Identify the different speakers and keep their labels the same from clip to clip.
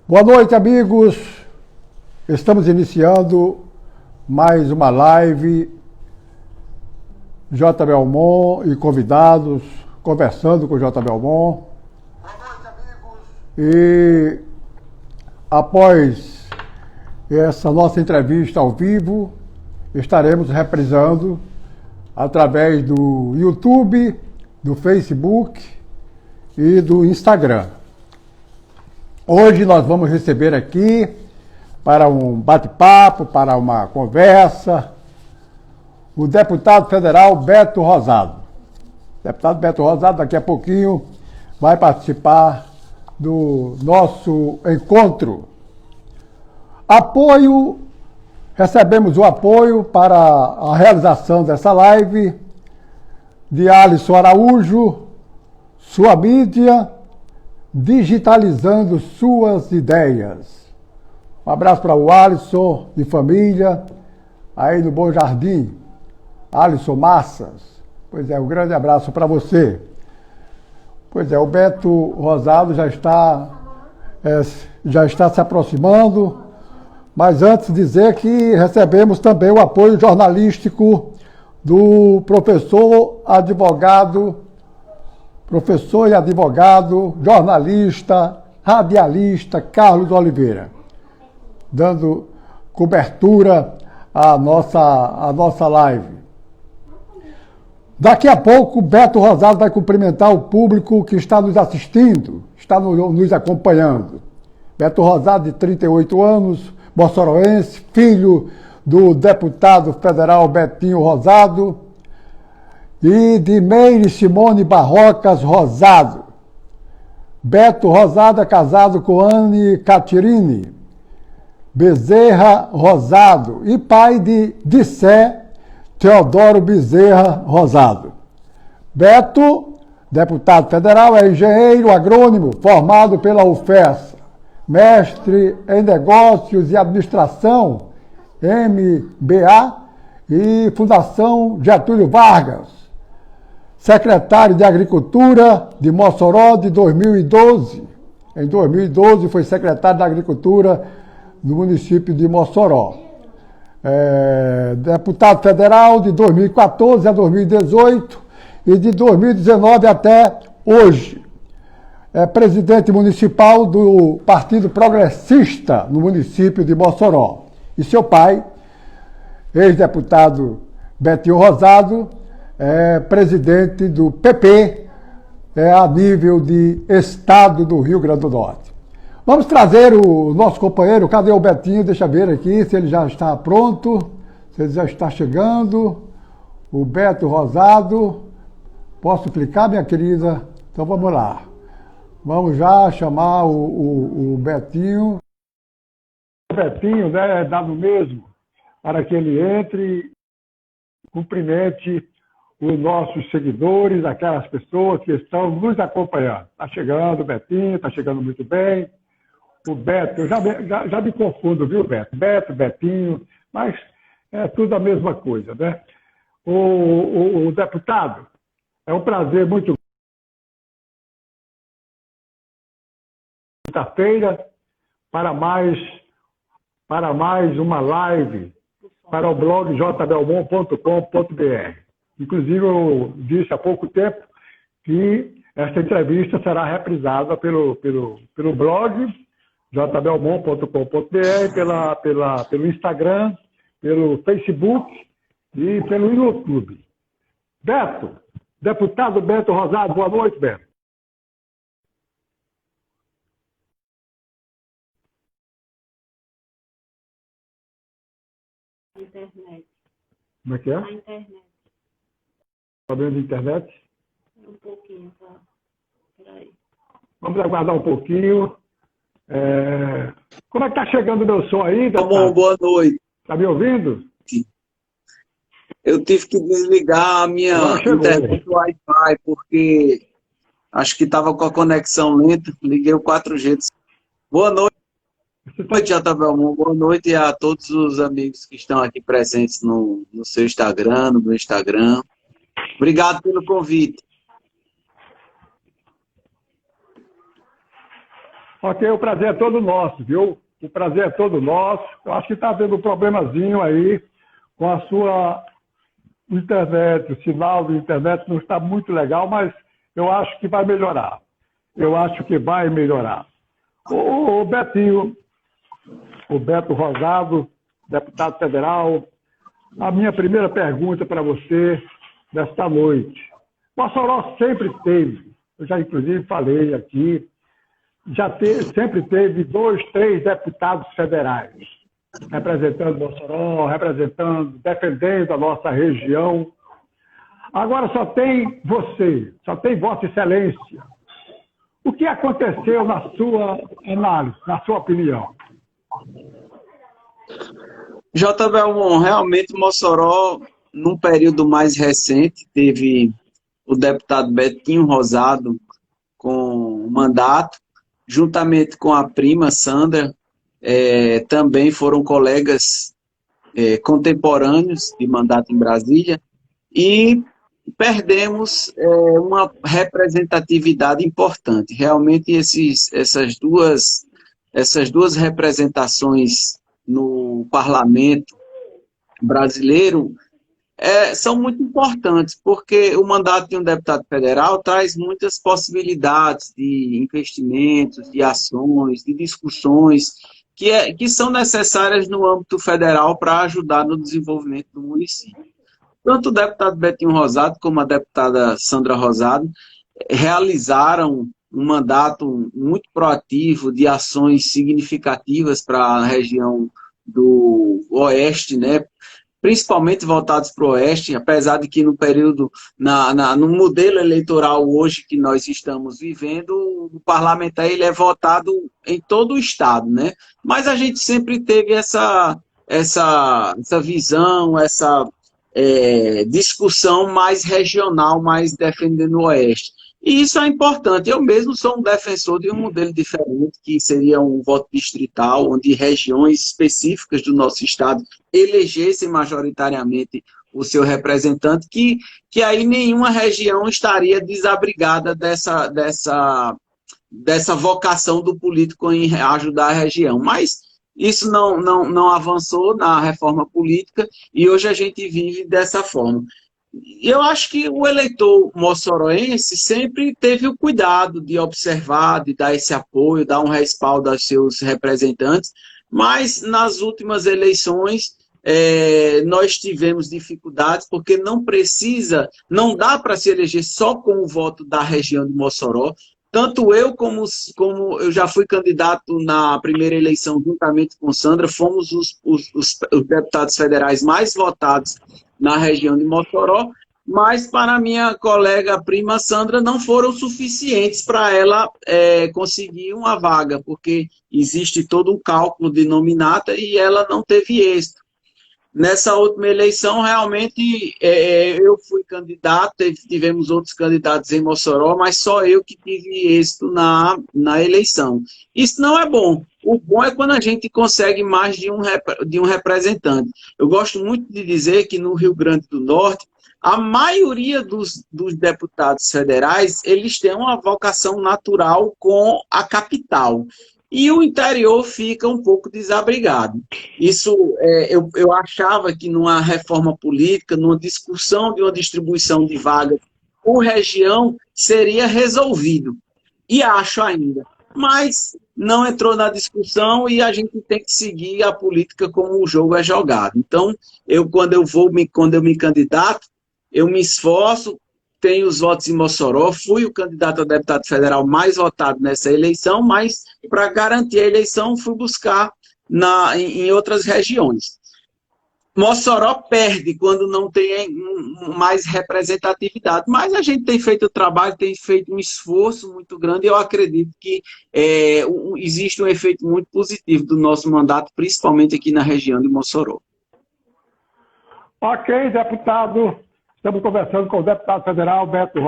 Speaker 1: Boa noite, amigos. Estamos iniciando mais uma live. J. Belmont e convidados, conversando com o J. Belmont. Boa noite, amigos. E após essa nossa entrevista ao vivo, estaremos reprisando através do YouTube, do Facebook e do Instagram. Hoje nós vamos receber aqui para um bate-papo, para uma conversa, o deputado federal Beto Rosado. O deputado Beto Rosado daqui a pouquinho vai participar do nosso encontro. Recebemos o apoio para a realização dessa live de Alisson Araújo, sua mídia, digitalizando suas ideias. Um abraço para o Alisson e família, aí no Bom Jardim. Alisson Massas. Pois é, um grande abraço para você. Pois é, o Beto Rosado já está se aproximando, mas antes dizer que recebemos também o apoio jornalístico do professor e advogado, jornalista, radialista Carlos Oliveira, dando cobertura à nossa live. Daqui a pouco, o Beto Rosado vai cumprimentar o público que está nos assistindo, está nos acompanhando. Beto Rosado, de 38 anos, moçoroense, filho do deputado federal Betinho Rosado, e de Meire Simone Barrocas Rosado. Beto Rosado é casado com Anne Catirine Bezerra Rosado e pai de Dissé Teodoro Bezerra Rosado. Beto, deputado federal, é engenheiro agrônomo formado pela UFES, mestre em negócios e administração, MBA, e Fundação Getúlio Vargas. Secretário de Agricultura de Mossoró de 2012. Em 2012 foi secretário de Agricultura do município de Mossoró. Deputado federal de 2014 a 2018 e de 2019 até hoje. É presidente municipal do Partido Progressista no município de Mossoró. E seu pai, ex-deputado Betinho Rosado, é presidente do PP, a nível de estado do Rio Grande do Norte. Vamos trazer o nosso companheiro. Cadê o Betinho? Deixa eu ver aqui se ele já está pronto, se ele já está chegando. O Beto Rosado. Posso clicar, minha querida? Então vamos lá. Vamos já chamar o Betinho. O Betinho, né, é dado mesmo para que ele entre, cumprimente os nossos seguidores, aquelas pessoas que estão nos acompanhando. Está chegando o Betinho, está chegando muito bem. O Beto, eu já me confundo, viu, Beto? Betinho, mas é tudo a mesma coisa, né? O deputado, é um prazer muito. Quinta-feira, para mais uma live para o blog jbelmont.com.br. Inclusive, eu disse há pouco tempo que esta entrevista será reprisada pelo blog jbelmont.com.br, pelo Instagram, pelo Facebook e pelo YouTube. Beto, deputado Beto Rosado, boa noite, Beto.
Speaker 2: Internet.
Speaker 1: Como é que é?
Speaker 2: A internet.
Speaker 1: Problema de internet?
Speaker 2: Um pouquinho, tá? Peraí.
Speaker 1: Vamos aguardar um pouquinho. Como é que tá chegando o meu som aí?
Speaker 3: Bom, boa noite.
Speaker 1: Tá me ouvindo?
Speaker 3: Eu tive que desligar a minha internet do Wi-Fi, porque acho que estava com a conexão lenta. Liguei o 4G. Boa noite. Boa noite, J. Belmont. Boa noite a todos os amigos que estão aqui presentes no seu Instagram, no meu Instagram. Obrigado pelo convite.
Speaker 4: Ok, o prazer é todo nosso, viu? O prazer é todo nosso. Eu acho que está tendo um problemazinho aí com a sua internet. O sinal da internet não está muito legal, mas eu acho que vai melhorar. Eu acho que vai melhorar. O Betinho, o Beto Rosado, deputado federal, a minha primeira pergunta para você desta noite. Mossoró sempre teve, eu já inclusive falei aqui, sempre teve 2, 3 deputados federais, representando Mossoró, defendendo a nossa região. Agora só tem você, só tem Vossa Excelência. O que aconteceu na sua análise, na sua opinião?
Speaker 3: J. Belmont, realmente Mossoró, num período mais recente, teve o deputado Betinho Rosado com mandato, juntamente com a prima Sandra, também foram colegas contemporâneos de mandato em Brasília, e perdemos uma representatividade importante. Realmente essas duas representações no parlamento brasileiro são muito importantes, porque o mandato de um deputado federal traz muitas possibilidades de investimentos, de ações, de discussões que são necessárias no âmbito federal para ajudar no desenvolvimento do município. Tanto o deputado Betinho Rosado como a deputada Sandra Rosado realizaram um mandato muito proativo de ações significativas para a região do Oeste, né? Principalmente voltados para o Oeste, apesar de que no período, no modelo eleitoral hoje que nós estamos vivendo, o parlamentar ele é votado em todo o Estado, né? Mas a gente sempre teve essa visão, essa discussão mais regional, mais defendendo o Oeste. E isso é importante. Eu mesmo sou um defensor de um modelo diferente, que seria um voto distrital, onde regiões específicas do nosso estado elegessem majoritariamente o seu representante, que aí nenhuma região estaria desabrigada dessa vocação do político em ajudar a região. Mas isso não avançou na reforma política e hoje a gente vive dessa forma. Eu acho que o eleitor moçoroense sempre teve o cuidado de observar, de dar esse apoio, dar um respaldo aos seus representantes, mas nas últimas eleições nós tivemos dificuldades, porque não dá para se eleger só com o voto da região de Mossoró. Tanto eu como eu já fui candidato na primeira eleição juntamente com Sandra, fomos os deputados federais mais votados na região de Mossoró, mas para minha colega prima Sandra não foram suficientes para ela conseguir uma vaga, porque existe todo um cálculo de nominata e ela não teve êxito. Nessa última eleição, realmente, eu fui candidato, tivemos outros candidatos em Mossoró, mas só eu que tive êxito na eleição. Isso não é bom. O bom é quando a gente consegue mais de um representante. Eu gosto muito de dizer que no Rio Grande do Norte, a maioria dos deputados federais, eles têm uma vocação natural com a capital. E o interior fica um pouco desabrigado. Isso, eu achava que numa reforma política, numa discussão de uma distribuição de vagas por região, seria resolvido. E acho ainda. Mas não entrou na discussão e a gente tem que seguir a política como o jogo é jogado. Então, quando eu me candidato, eu me esforço, tenho os votos em Mossoró, fui o candidato a deputado federal mais votado nessa eleição, mas para garantir a eleição fui buscar em outras regiões. Mossoró perde quando não tem mais representatividade, mas a gente tem feito o trabalho, tem feito um esforço muito grande e eu acredito que existe um efeito muito positivo do nosso mandato, principalmente aqui na região de Mossoró.
Speaker 4: Ok, deputado. Estamos conversando com o deputado federal Beto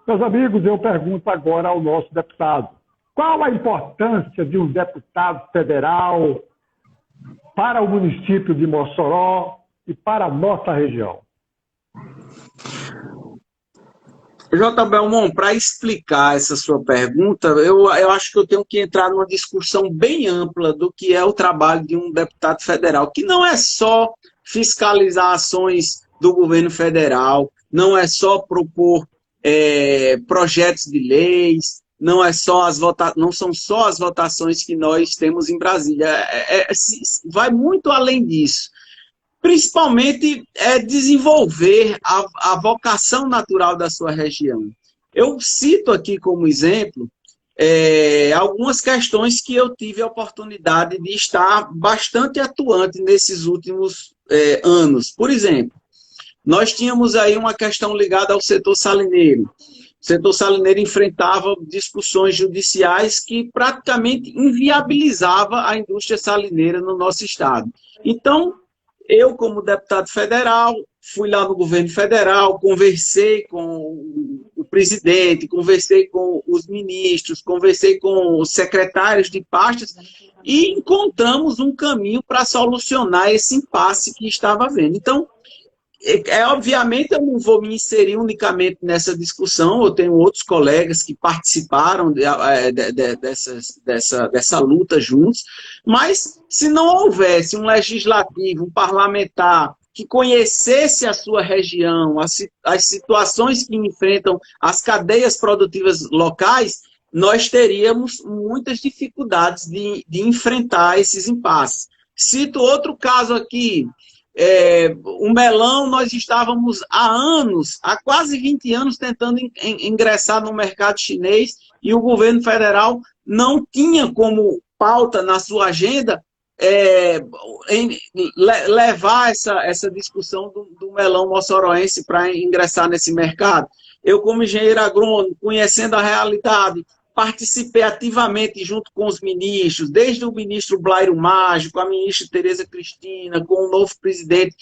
Speaker 4: Meus amigos, eu pergunto agora ao nosso deputado: qual a importância de um deputado federal para o município de Mossoró e para a nossa região?
Speaker 3: J. Belmont, para explicar essa sua pergunta, eu acho que eu tenho que entrar numa discussão bem ampla do que é o trabalho de um deputado federal, que não é só fiscalizar ações do governo federal, não é só propor projetos de leis, não são só as votações que nós temos em Brasília, vai muito além disso. Principalmente desenvolver a vocação natural da sua região. Eu cito aqui como exemplo algumas questões que eu tive a oportunidade de estar bastante atuante nesses últimos anos. Por exemplo, nós tínhamos aí uma questão ligada ao setor salineiro. O setor salineiro enfrentava discussões judiciais que praticamente inviabilizavam a indústria salineira no nosso estado. Então, eu, como deputado federal, fui lá no governo federal, conversei com o presidente, conversei com os ministros, conversei com os secretários de pastas e encontramos um caminho para solucionar esse impasse que estava havendo. Então, obviamente, eu não vou me inserir unicamente nessa discussão, eu tenho outros colegas que participaram dessa luta juntos, mas se não houvesse um legislativo, um parlamentar que conhecesse a sua região, as situações que enfrentam as cadeias produtivas locais, nós teríamos muitas dificuldades de enfrentar esses impasses. Cito outro caso aqui. O melão, nós estávamos há anos, há quase 20 anos, tentando ingressar no mercado chinês e o governo federal não tinha como pauta na sua agenda levar essa discussão do melão moçoroense para ingressar nesse mercado. Eu, como engenheiro agrônomo, conhecendo a realidade, participei ativamente junto com os ministros, desde o ministro Blairo Mágico, a ministra Tereza Cristina, com o novo presidente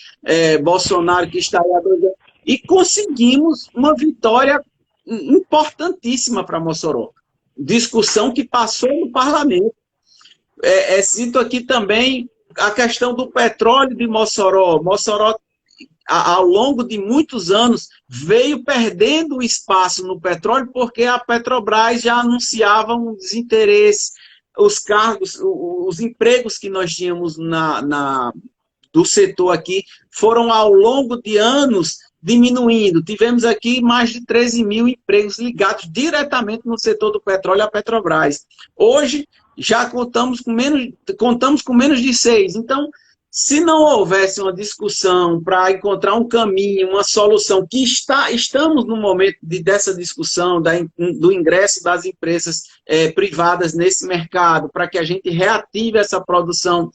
Speaker 3: Bolsonaro, que está aí há 2 anos, e conseguimos uma vitória importantíssima para Mossoró. Discussão que passou no parlamento. Cito aqui também a questão do petróleo de Mossoró. Mossoró, ao longo de muitos anos, veio perdendo espaço no petróleo porque a Petrobras já anunciava um desinteresse, os cargos, os empregos que nós tínhamos do setor aqui foram ao longo de anos diminuindo. Tivemos aqui mais de 13 mil empregos ligados diretamente no setor do petróleo à Petrobras. Hoje já contamos com menos de 6. Então, se não houvesse uma discussão para encontrar um caminho, uma solução, que estamos no momento dessa discussão, do ingresso das empresas privadas nesse mercado, para que a gente reative essa produção,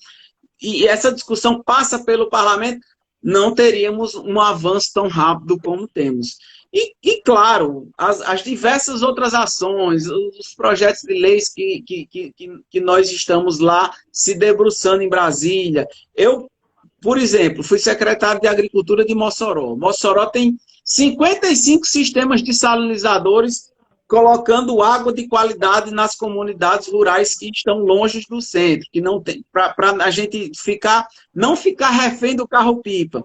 Speaker 3: e essa discussão passa pelo parlamento, não teríamos um avanço tão rápido como temos. E claro, as diversas outras ações, os projetos de leis que nós estamos lá se debruçando em Brasília. Eu, por exemplo, fui secretário de Agricultura de Mossoró. Mossoró tem 55 sistemas desalinizadores colocando água de qualidade nas comunidades rurais que estão longe do centro, que não tem, para a gente não ficar refém do carro-pipa.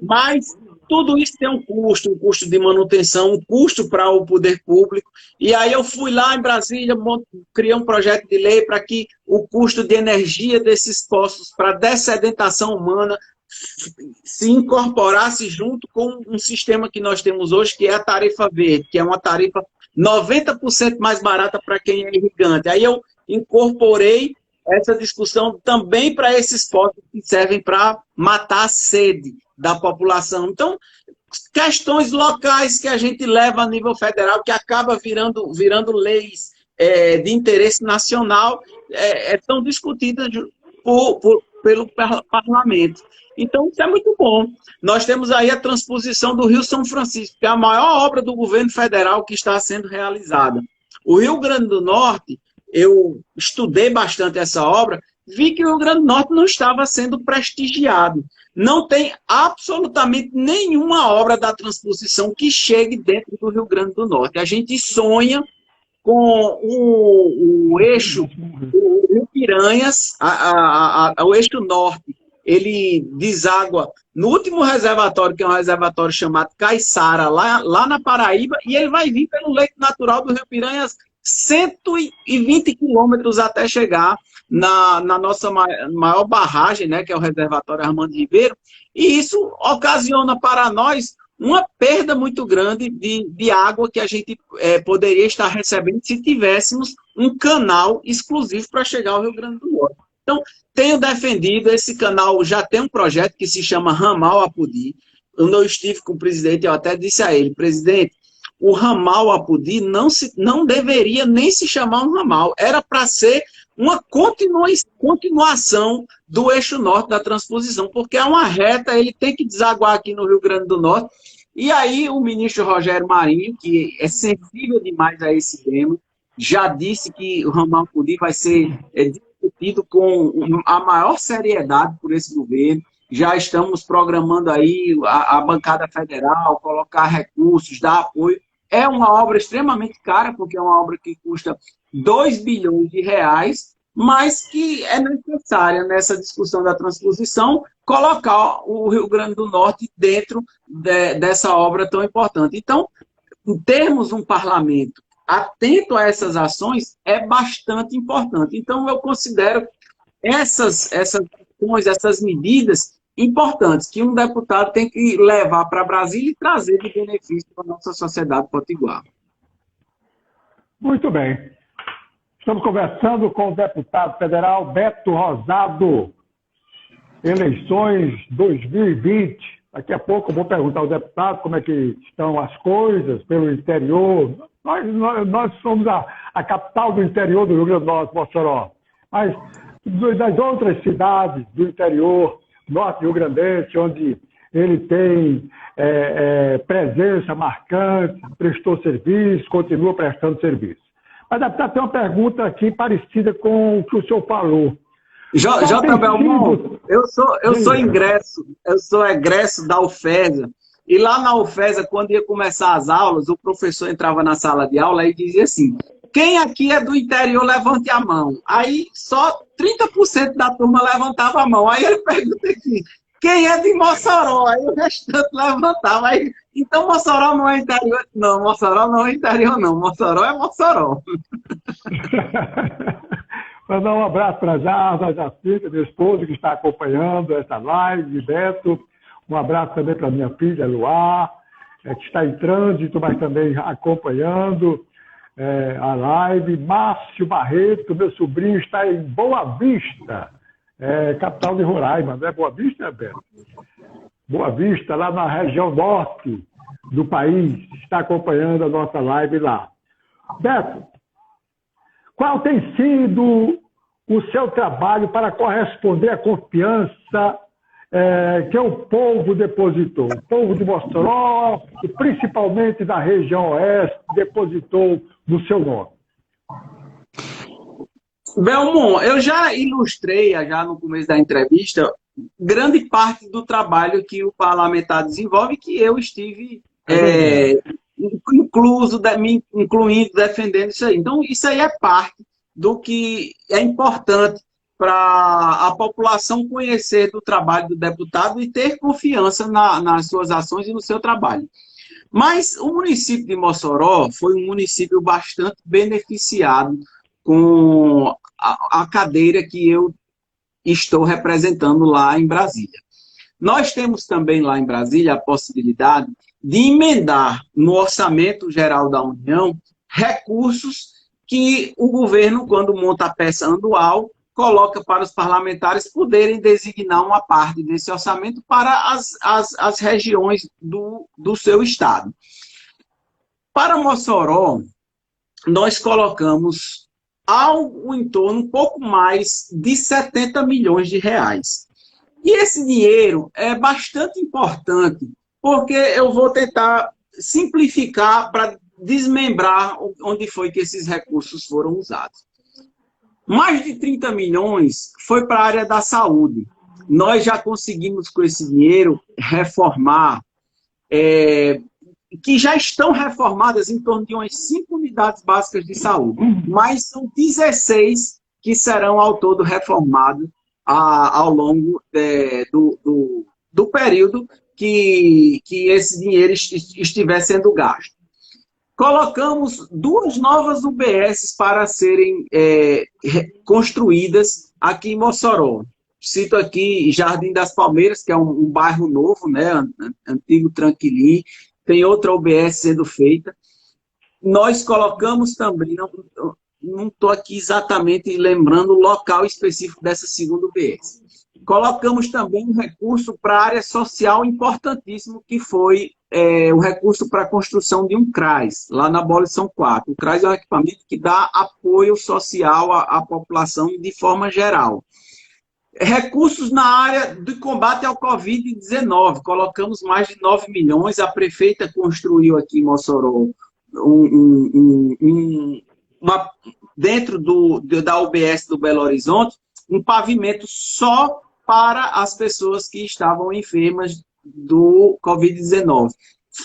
Speaker 3: Mas tudo isso tem um custo de manutenção, um custo para o poder público. E aí eu fui lá em Brasília, criei um projeto de lei para que o custo de energia desses postos para dessedentação humana se incorporasse junto com um sistema que nós temos hoje, que é a tarifa verde, que é uma tarifa 90% mais barata para quem é irrigante. Aí eu incorporei essa discussão também para esses postos que servem para matar a sede da população. Então, questões locais que a gente leva a nível federal, que acaba virando leis de interesse nacional, são discutidas pelo parlamento. Então, isso é muito bom. Nós temos aí a transposição do Rio São Francisco, que é a maior obra do governo federal que está sendo realizada. O Rio Grande do Norte, eu estudei bastante essa obra, vi que o Rio Grande do Norte não estava sendo prestigiado. Não tem absolutamente nenhuma obra da transposição que chegue dentro do Rio Grande do Norte. A gente sonha com o eixo, o Rio Piranhas, o eixo norte, ele deságua no último reservatório, que é um reservatório chamado Caiçara, lá na Paraíba, e ele vai vir pelo leito natural do Rio Piranhas 120 quilômetros até chegar na nossa maior barragem, né, que é o reservatório Armando Ribeiro, e isso ocasiona para nós uma perda muito grande de água que a gente poderia estar recebendo se tivéssemos um canal exclusivo para chegar ao Rio Grande do Norte. Então, tenho defendido, esse canal já tem um projeto que se chama Ramal Apodi. Quando eu estive com o presidente, eu até disse a ele, presidente, o ramal Apodi não deveria nem se chamar um ramal, era para ser uma continuação do eixo norte da transposição, porque é uma reta, ele tem que desaguar aqui no Rio Grande do Norte. E aí o ministro Rogério Marinho, que é sensível demais a esse tema, já disse que o ramal Apodi vai ser discutido com a maior seriedade por esse governo. Já estamos programando aí a bancada federal, colocar recursos, dar apoio. É uma obra extremamente cara, porque é uma obra que custa 2 bilhões de reais, mas que é necessária nessa discussão da transposição colocar o Rio Grande do Norte dentro dessa obra tão importante. Então, termos um parlamento atento a essas ações é bastante importante. Então, eu considero essas ações, essas medidas importantes que um deputado tem que levar para Brasília e trazer de benefício para a nossa sociedade potiguar.
Speaker 4: Muito bem. Estamos conversando com o deputado federal Beto Rosado. Eleições 2020. Daqui a pouco eu vou perguntar ao deputado como é que estão as coisas pelo interior. Nós somos a capital do interior do Rio Grande do Norte, Mossoró. Mas das outras cidades do interior, norte rio-grandense, onde ele tem presença marcante, prestou serviço, continua prestando serviço. Mas deputado, tem uma pergunta aqui parecida com o que o senhor falou.
Speaker 3: J. Belmont, eu sou egresso da UFESA, e lá na UFESA, quando ia começar as aulas, o professor entrava na sala de aula e dizia assim, quem aqui é do interior, levante a mão. Aí só 30% da turma levantava a mão. Aí ele pergunta aqui, quem é de Mossoró? Aí o restante levantava. Aí, então Mossoró não é interior? Não, Mossoró não é interior, não. Mossoró é Mossoró.
Speaker 4: Mandar um abraço para a Jacinta, minha esposa, que está acompanhando essa live, Beto. Um abraço também para minha filha, Luar, que está em trânsito, mas também acompanhando a live. Márcio Barreto, meu sobrinho, está em Boa Vista, capital de Roraima, não é Boa Vista, Beto? Boa Vista, lá na região norte do país, está acompanhando a nossa live lá. Beto, qual tem sido o seu trabalho para corresponder à confiança que o povo depositou? O povo de Mossoró, e principalmente da região oeste, depositou no seu nome.
Speaker 3: Belmont, eu já ilustrei, já no começo da entrevista, grande parte do trabalho que o parlamentar desenvolve, que eu estive me incluindo, defendendo isso aí. Então, isso aí é parte do que é importante para a população conhecer do trabalho do deputado e ter confiança nas suas ações e no seu trabalho. Mas o município de Mossoró foi um município bastante beneficiado com a cadeira que eu estou representando lá em Brasília. Nós temos também lá em Brasília a possibilidade de emendar no Orçamento Geral da União recursos que o governo, quando monta a peça anual, coloca para os parlamentares poderem designar uma parte desse orçamento para as regiões do seu estado. Para Mossoró, nós colocamos algo em torno, um pouco mais de 70 milhões de reais. E esse dinheiro é bastante importante, porque eu vou tentar simplificar para desmembrar onde foi que esses recursos foram usados. Mais de 30 milhões foi para a área da saúde. Nós já conseguimos, com esse dinheiro, reformar, que já estão reformadas em torno de umas 5 unidades básicas de saúde, mas são 16 que serão ao todo reformadas ao longo do período que esse dinheiro estiver sendo gasto. Colocamos 2 novas UBSs para serem construídas aqui em Mossoró. Cito aqui Jardim das Palmeiras, que é um bairro novo, né? Antigo Tranquilim. Tem outra UBS sendo feita. Nós colocamos também, não estou aqui exatamente lembrando o local específico dessa segunda UBS. Colocamos também um recurso para a área social importantíssimo, que foi o recurso para a construção de um CRAS, lá na Abolição 4. O CRAS é um equipamento que dá apoio social à população de forma geral. Recursos na área de combate ao Covid-19. Colocamos mais de 9 milhões. A prefeita construiu aqui em Mossoró, dentro da UBS do Belo Horizonte, um pavimento só para as pessoas que estavam enfermas do Covid-19.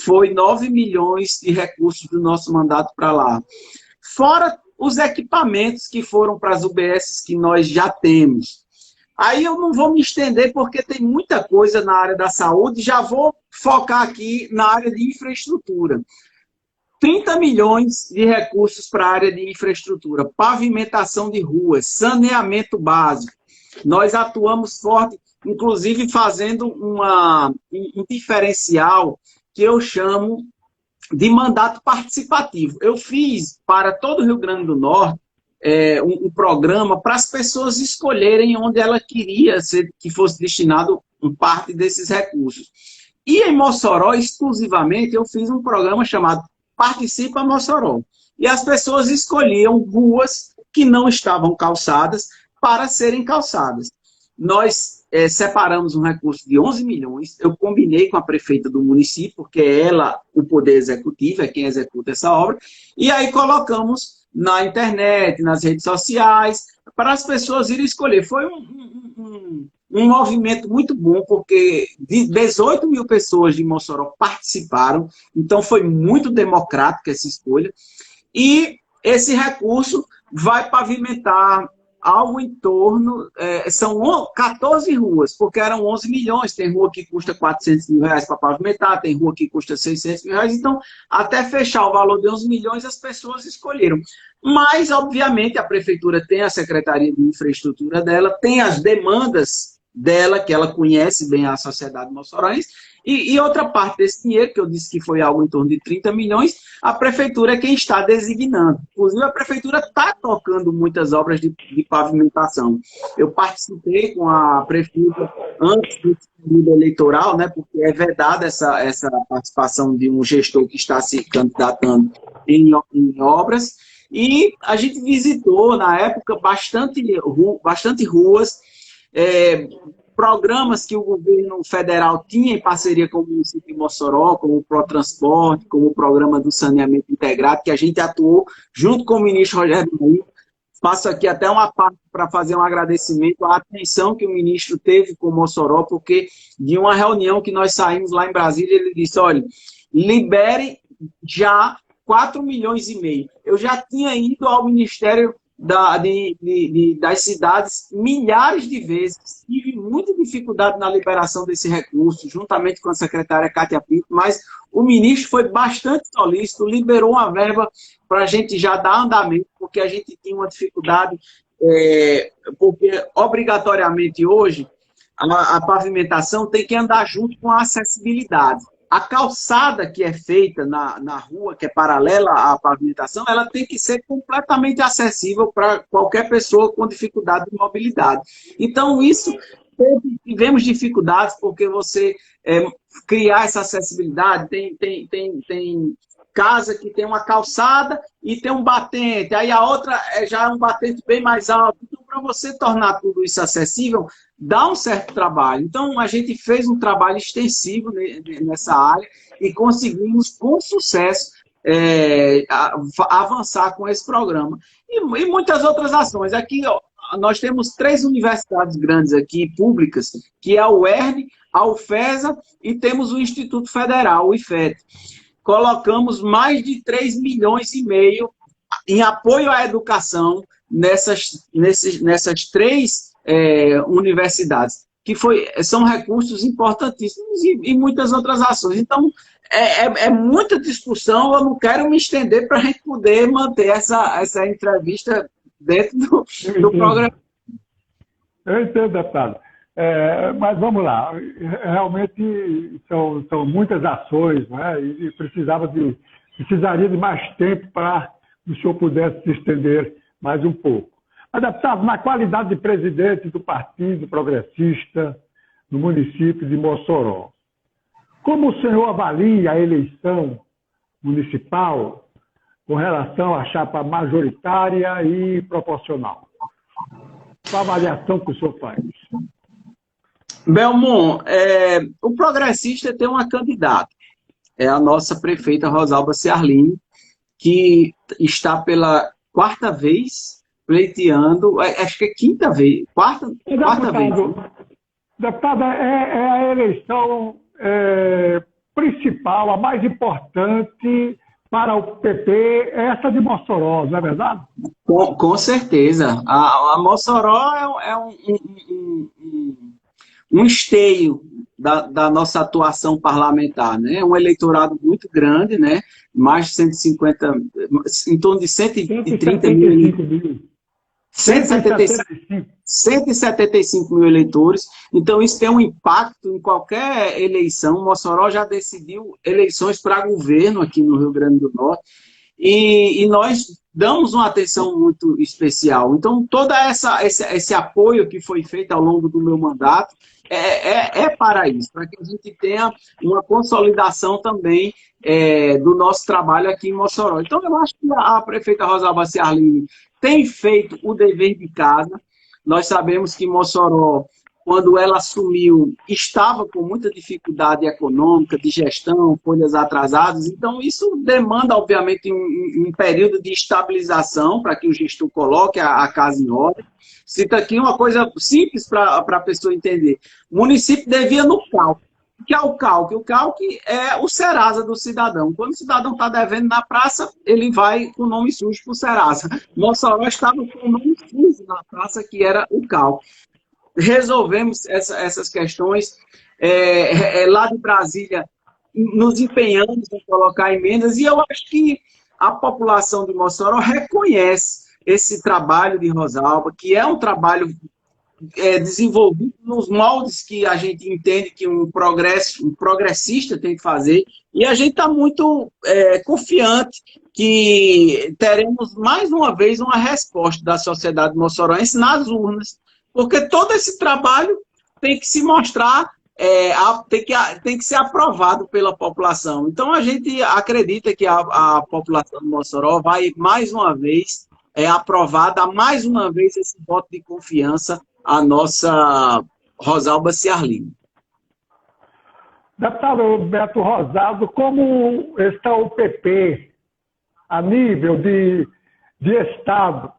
Speaker 3: Foi 9 milhões de recursos do nosso mandato para lá. Fora os equipamentos que foram para as UBSs que nós já temos. Aí eu não vou me estender porque tem muita coisa na área da saúde, já vou focar aqui na área de infraestrutura. 30 milhões de recursos para a área de infraestrutura, pavimentação de ruas, saneamento básico. Nós atuamos forte, inclusive fazendo um diferencial que eu chamo de mandato participativo. Eu fiz para todo o Rio Grande do Norte um programa para as pessoas escolherem onde ela queria que fosse destinado parte desses recursos. E em Mossoró, exclusivamente, eu fiz um programa chamado Participa Mossoró. E as pessoas escolhiam ruas que não estavam calçadas para serem calçadas. Nós separamos um recurso de 11 milhões, eu combinei com a prefeita do município, porque é ela o poder executivo, é quem executa essa obra, e aí colocamos na internet, nas redes sociais, para as pessoas irem escolher. Foi um movimento muito bom, porque 18 mil pessoas de Mossoró participaram, então foi muito democrática essa escolha, e esse recurso vai pavimentar algo em torno, são 14 ruas, porque eram 11 milhões, tem rua que custa 400 mil reais para pavimentar, tem rua que custa 600 mil reais, então, até fechar o valor de 11 milhões, as pessoas escolheram. Mas, obviamente, a prefeitura tem a Secretaria de Infraestrutura dela, tem as demandas dela, que ela conhece bem a sociedade moçoroense, e outra parte desse dinheiro, que eu disse que foi algo em torno de 30 milhões, a prefeitura é quem está designando. Inclusive, a prefeitura está tocando muitas obras de pavimentação. Eu participei com a prefeita antes do período eleitoral, né, porque é vedada essa participação de um gestor que está se candidatando em obras, e a gente visitou, na época, bastante ruas, programas que o governo federal tinha em parceria com o município de Mossoró, como o Protransporte, como o programa do saneamento integrado, que a gente atuou junto com o ministro Rogério Marinho. Faço aqui até uma parte para fazer um agradecimento à atenção que o ministro teve com Mossoró, porque de uma reunião que nós saímos lá em Brasília, ele disse, olha, libere já 4 milhões e meio. Eu já tinha ido ao Ministério das cidades milhares de vezes, tive muita dificuldade na liberação desse recurso, juntamente com a secretária Cátia Pinto, mas o ministro foi bastante solícito, liberou uma verba para a gente já dar andamento, porque a gente tinha uma dificuldade, porque obrigatoriamente hoje a pavimentação tem que andar junto com a acessibilidade. A calçada que é feita na rua, que é paralela à pavimentação, ela tem que ser completamente acessível para qualquer pessoa com dificuldade de mobilidade. Então, tivemos dificuldades, porque você criar essa acessibilidade, tem casa que tem uma calçada e tem um batente, aí a outra já é um batente bem mais alto. Então, para você tornar tudo isso acessível, dá um certo trabalho. Então, a gente fez um trabalho extensivo nessa área e conseguimos, com sucesso, avançar com esse programa. E muitas outras ações. Aqui, ó, nós temos 3 universidades grandes aqui, públicas, que é a UERN, a UFESA e temos o Instituto Federal, o IFET. Colocamos mais de 3,5 milhões em apoio à educação nessas 3 universidades, que são recursos importantíssimos e muitas outras ações. Então, é muita discussão, eu não quero me estender para a gente poder manter essa entrevista dentro do programa.
Speaker 4: Eu entendo, deputado. Mas vamos lá, realmente são muitas ações, né? E precisaria de mais tempo para que o senhor pudesse se estender mais um pouco. Mas, deputado, na qualidade de presidente do Partido Progressista no município de Mossoró, como o senhor avalia a eleição municipal com relação à chapa majoritária e proporcional? Qual a avaliação que o senhor faz?
Speaker 3: Belmont, o Progressista tem uma candidata, é a nossa prefeita Rosalba Ciarline, que está pela 4ª vez pleiteando, acho que é 5ª vez, quarta vez.
Speaker 4: Deputada, é a eleição principal, a mais importante para o PP, essa de Mossoró, não é verdade?
Speaker 3: Com certeza. A Mossoró é um esteio da nossa atuação parlamentar, né? Um eleitorado muito grande, né? Mais de 150, em torno de 130 mil. 175 mil eleitores. Então, isso tem um impacto em qualquer eleição. Mossoró já decidiu eleições para governo aqui no Rio Grande do Norte. E nós damos uma atenção muito especial. Então, todo esse apoio que foi feito ao longo do meu mandato é para isso, para que a gente tenha uma consolidação também do nosso trabalho aqui em Mossoró. Então, eu acho que a prefeita Rosalba Ciarline tem feito o dever de casa. Nós sabemos que Mossoró, quando ela assumiu, estava com muita dificuldade econômica, de gestão, folhas atrasadas. Então, isso demanda, obviamente, um período de estabilização para que o gestor coloque a casa em ordem. Cito aqui uma coisa simples para a pessoa entender. O município devia no CALC. O que é o CALC? O CALC é o Serasa do cidadão. Quando o cidadão está devendo na praça, ele vai com o nome sujo para o Serasa. Mossoró estava com o nome sujo na praça, que era o CALC. Resolvemos essas questões. Lá de Brasília, nos empenhamos em colocar emendas, e eu acho que a população de Mossoró reconhece esse trabalho de Rosalba, que é um trabalho desenvolvido nos moldes que a gente entende que um progressista tem que fazer, e a gente está muito confiante que teremos mais uma vez uma resposta da sociedade moçoroense nas urnas, porque todo esse trabalho tem que se mostrar, tem que ser aprovado pela população. Então a gente acredita que a população de Mossoró vai mais uma vez aprovar, dar mais uma vez esse voto de confiança à nossa Rosalba Ciarline.
Speaker 4: Deputado Beto Rosado, como está o PP a nível de Estado?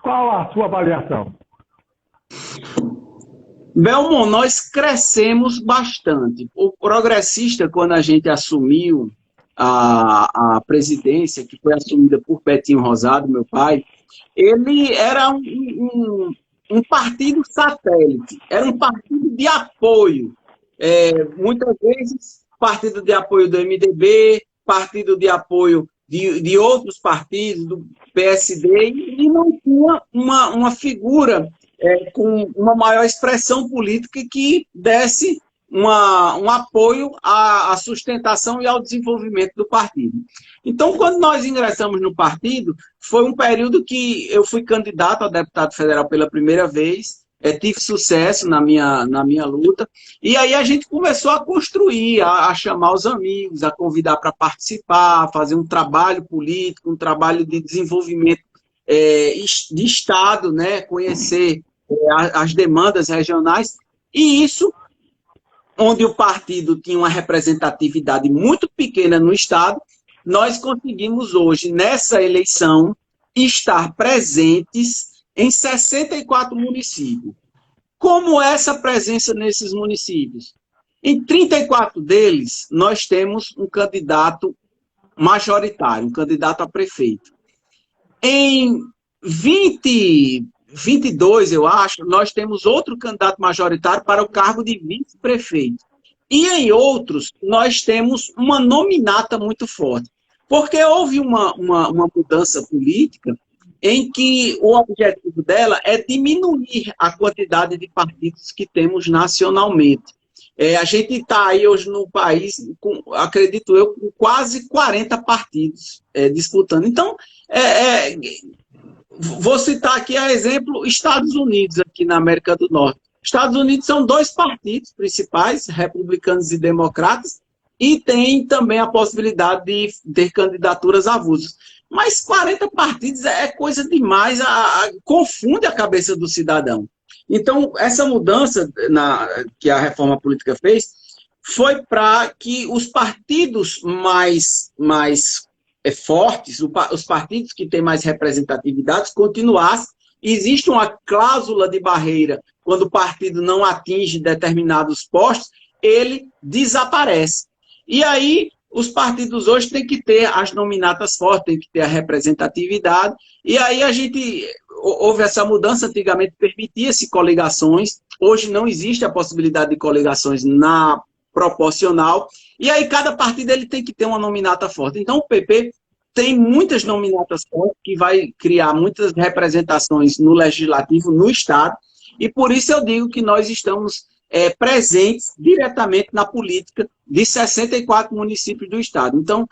Speaker 4: Qual a sua avaliação?
Speaker 3: Belmont, nós crescemos bastante. O progressista, quando a gente assumiu a presidência, que foi assumida por Betinho Rosado, meu pai, ele era um partido satélite, era um partido de apoio. Muitas vezes, partido de apoio do MDB, partido de apoio de outros partidos, do PSD, e não tinha uma figura com uma maior expressão política que desse um apoio à sustentação e ao desenvolvimento do partido. Então, quando nós ingressamos no partido, foi um período que eu fui candidato a deputado federal pela primeira vez, tive sucesso na minha luta, e aí a gente começou a construir, a chamar os amigos, a convidar para participar, a fazer um trabalho político, um trabalho de desenvolvimento de Estado, né? Conhecer as demandas regionais, e isso, onde o partido tinha uma representatividade muito pequena no Estado, nós conseguimos hoje, nessa eleição, estar presentes em 64 municípios. Como é essa presença nesses municípios? Em 34 deles, nós temos um candidato majoritário, um candidato a prefeito. Em 22, eu acho, nós temos outro candidato majoritário para o cargo de vice-prefeito. E em outros, nós temos uma nominata muito forte. Porque houve uma mudança política em que o objetivo dela é diminuir a quantidade de partidos que temos nacionalmente. A gente está aí hoje no país, acredito eu, com quase 40 partidos disputando. Então, vou citar aqui a exemplo Estados Unidos, aqui na América do Norte. Estados Unidos são 2 partidos principais, republicanos e democratas, e tem também a possibilidade de ter candidaturas avulsas. Mas 40 partidos é coisa demais, confunde a cabeça do cidadão. Então, essa mudança que a reforma política fez foi para que os partidos mais fortes, os partidos que têm mais representatividade, continuassem. Existe uma cláusula de barreira, quando o partido não atinge determinados postos, ele desaparece. E aí, os partidos hoje têm que ter as nominatas fortes, têm que ter a representatividade, e aí houve essa mudança, antigamente permitia-se coligações, hoje não existe a possibilidade de coligações na proporcional, e aí cada partido ele tem que ter uma nominata forte. Então o PP tem muitas nominatas fortes, que vai criar muitas representações no legislativo, no Estado, e por isso eu digo que nós estamos presentes diretamente na política de 64 municípios do Estado. Então,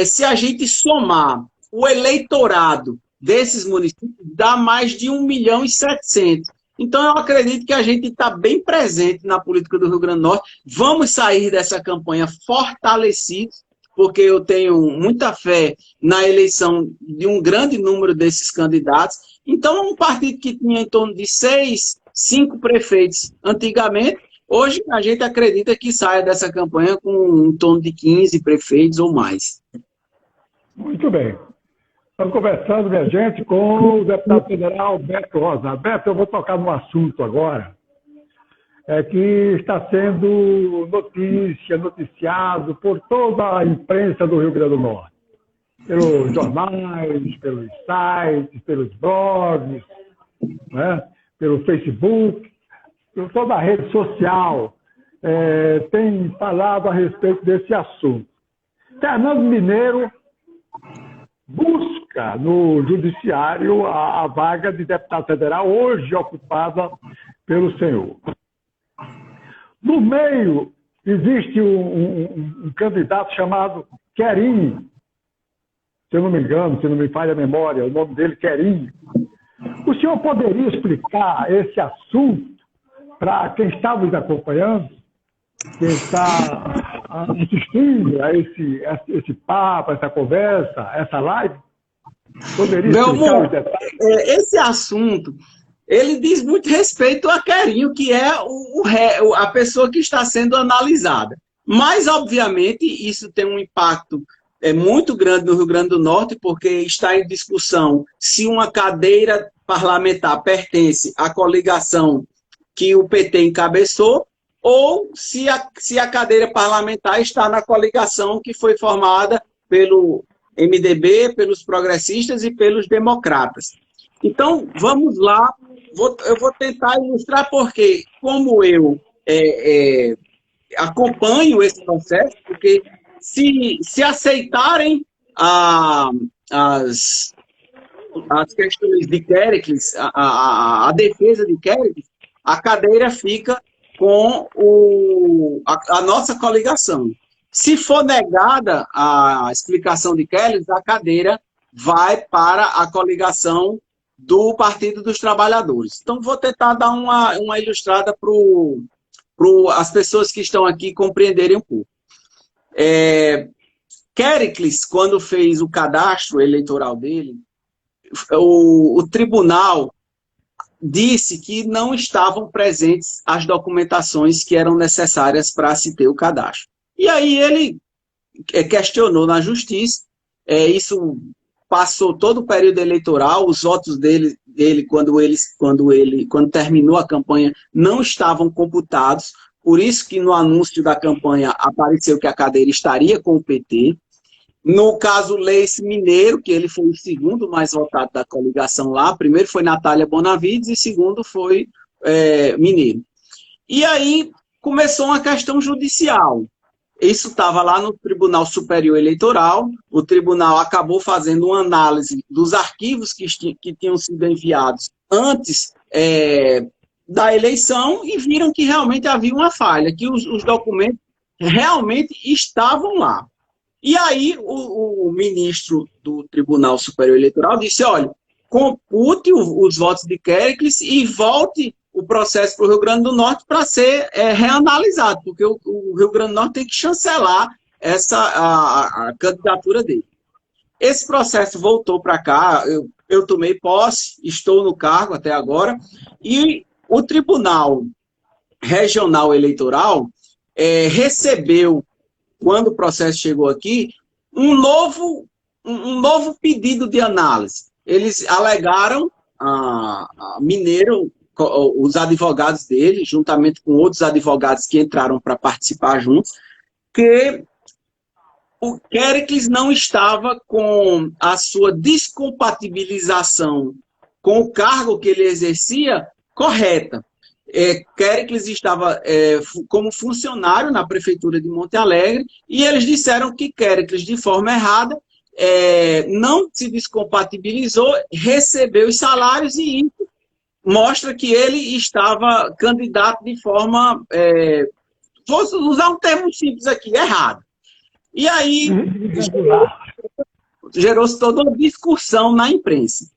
Speaker 3: se a gente somar o eleitorado desses municípios, dá mais de 1.700.000. Então, eu acredito que a gente está bem presente na política do Rio Grande do Norte. Vamos sair dessa campanha fortalecidos, porque eu tenho muita fé na eleição de um grande número desses candidatos. Então, um partido que tinha em torno de 5 prefeitos antigamente, hoje a gente acredita que saia dessa campanha com em torno de 15 prefeitos ou mais.
Speaker 4: Muito bem. Estamos conversando, minha gente, com o deputado federal Beto Rosado. Beto, eu vou tocar num assunto agora, que está sendo noticiado por toda a imprensa do Rio Grande do Norte. Pelos jornais, pelos sites, pelos blogs, né? Pelo Facebook, por toda a rede social, tem falado a respeito desse assunto. Fernando Mineiro busca no judiciário a vaga de deputado federal, hoje ocupada pelo senhor. No meio, existe um candidato chamado Querinho, se eu não me engano, se não me falha a memória, o nome dele Querinho. O senhor poderia explicar esse assunto para quem está nos acompanhando, quem está assistindo a esse papo, essa conversa, essa live? Poderia explicar os detalhes?
Speaker 3: Esse assunto, ele diz muito respeito a Querinho, que é a pessoa que está sendo analisada. Mas, obviamente, isso tem um impacto muito grande no Rio Grande do Norte, porque está em discussão se uma cadeira parlamentar pertence à coligação que o PT encabeçou, ou se a cadeira parlamentar está na coligação que foi formada pelo MDB, pelos progressistas e pelos democratas. Então, vamos lá, eu vou tentar ilustrar porque, como eu acompanho esse processo, porque se aceitarem as questões de Quericles, a defesa de Quericles, a cadeira fica com a nossa coligação. Se for negada a explicação de Quericles, a cadeira vai para a coligação do Partido dos Trabalhadores. Então, vou tentar dar uma ilustrada para as pessoas que estão aqui compreenderem um pouco. Quericles, quando fez o cadastro eleitoral dele, o tribunal disse que não estavam presentes as documentações que eram necessárias para se ter o cadastro. E aí ele questionou na justiça, isso passou todo o período eleitoral, os votos dele quando terminou a campanha, não estavam computados, por isso que no anúncio da campanha apareceu que a cadeira estaria com o PT. No caso Leice Mineiro, que ele foi o segundo mais votado da coligação lá, primeiro foi Natália Bonavides e segundo foi Mineiro. E aí começou uma questão judicial. Isso estava lá no Tribunal Superior Eleitoral, o tribunal acabou fazendo uma análise dos arquivos que tinham sido enviados antes da eleição e viram que realmente havia uma falha, que os documentos realmente estavam lá. E aí o ministro do Tribunal Superior Eleitoral disse, olha, compute os votos de Quericles e volte o processo para o Rio Grande do Norte para ser reanalisado, porque o Rio Grande do Norte tem que chancelar a candidatura dele. Esse processo voltou para cá, eu tomei posse, estou no cargo até agora, e o Tribunal Regional Eleitoral recebeu, quando o processo chegou aqui, um novo pedido de análise. Eles alegaram a Mineiro, os advogados dele, juntamente com outros advogados que entraram para participar juntos, que o Quericles não estava com a sua descompatibilização com o cargo que ele exercia correta. Quericles estava como funcionário na Prefeitura de Monte Alegre e eles disseram que Quericles, de forma errada, não se descompatibilizou, recebeu os salários e isso mostra que ele estava candidato de forma, vou usar um termo simples aqui, errado. E aí gerou-se toda uma discussão na imprensa.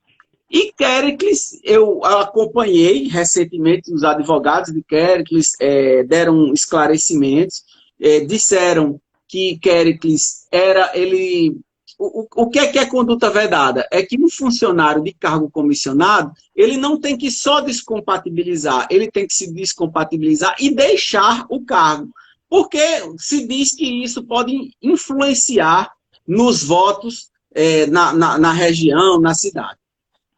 Speaker 3: E Quericles, eu acompanhei recentemente, os advogados de Quericles deram esclarecimentos, disseram que Quericles o que é conduta vedada? É que um funcionário de cargo comissionado, ele não tem que só descompatibilizar, ele tem que se descompatibilizar e deixar o cargo. Porque se diz que isso pode influenciar nos votos na região, na cidade.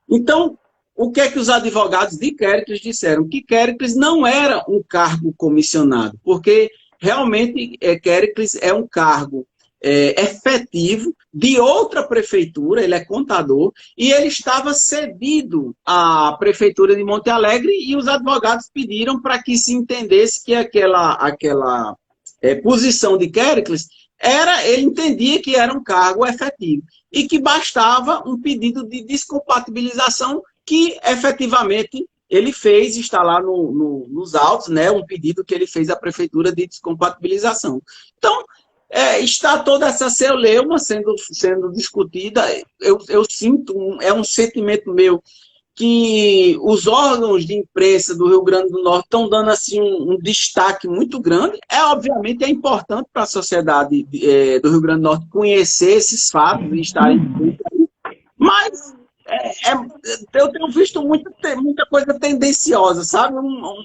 Speaker 3: Então, o que é que os advogados de Quericles disseram? Que Quericles não era um cargo comissionado, porque realmente Quericles é um cargo efetivo de outra prefeitura, ele é contador, e ele estava cedido à Prefeitura de Monte Alegre e os advogados pediram para que se entendesse que aquela posição de Quericles ele entendia que era um cargo efetivo e que bastava um pedido de descompatibilização que efetivamente ele fez, está lá nos autos, né, um pedido que ele fez à Prefeitura de descompatibilização. Então, está toda essa celeuma sendo discutida, eu sinto, é um sentimento meu, que os órgãos de imprensa do Rio Grande do Norte estão dando assim, um destaque muito grande. Obviamente, é importante para a sociedade do Rio Grande do Norte conhecer esses fatos e estarem... Mas eu tenho visto muita coisa tendenciosa, sabe?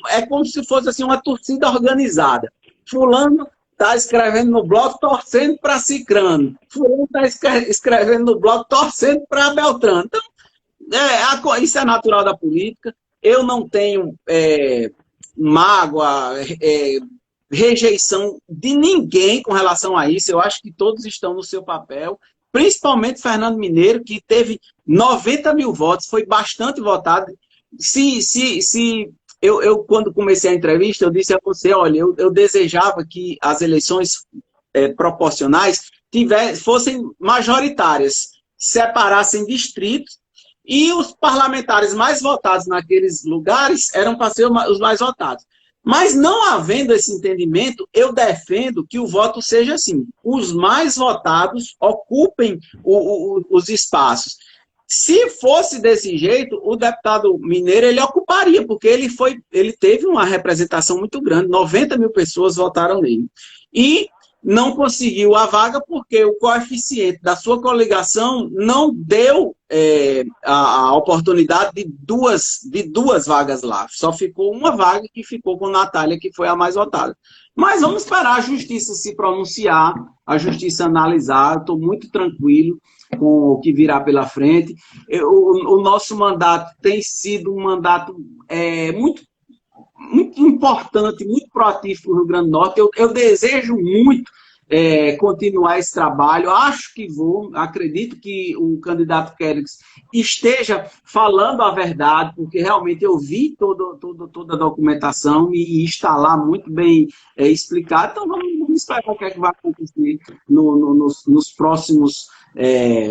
Speaker 3: É como se fosse assim, uma torcida organizada. Fulano está escrevendo no blog torcendo para Cicrano. Fulano está escrevendo no blog torcendo para Beltrano. Então, isso é natural da política. Eu não tenho mágoa, rejeição de ninguém com relação a isso. Eu acho que todos estão no seu papel, principalmente Fernando Mineiro, que teve 90 mil votos, foi bastante votado. Eu quando comecei a entrevista, eu disse a você, olha, eu desejava que as eleições proporcionais fossem majoritárias, separassem distritos, e os parlamentares mais votados naqueles lugares eram para ser os mais votados. Mas não havendo esse entendimento, eu defendo que o voto seja assim. Os mais votados ocupem os espaços. Se fosse desse jeito, o deputado Mineiro ele ocuparia, porque ele teve uma representação muito grande, 90 mil pessoas votaram nele. E não conseguiu a vaga porque o coeficiente da sua coligação não deu a oportunidade de duas vagas lá. Só ficou uma vaga que ficou com Natália, que foi a mais votada. Mas vamos esperar a justiça se pronunciar, a justiça analisar. Estou muito tranquilo com o que virá pela frente. O nosso mandato tem sido um mandato muito importante, muito proativo para o Rio Grande do Norte. Eu desejo muito continuar esse trabalho. Acho que acredito que o candidato Kérix esteja falando a verdade, porque realmente eu vi toda a documentação e está lá muito bem explicado. Então vamos esperar o que é que vai acontecer nos próximos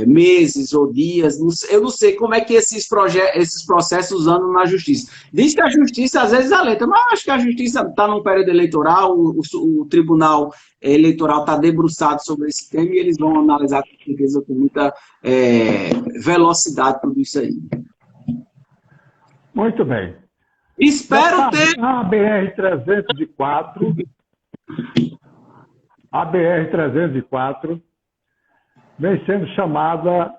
Speaker 3: meses ou dias. Eu não sei como é que esses processos andam na justiça. Diz que a justiça às vezes alenta, mas acho que a justiça está num período eleitoral, o tribunal eleitoral está debruçado sobre esse tema e eles vão analisar com certeza com muita velocidade tudo isso aí.
Speaker 4: Muito bem.
Speaker 3: Espero ter...
Speaker 4: A BR-304 vem sendo chamada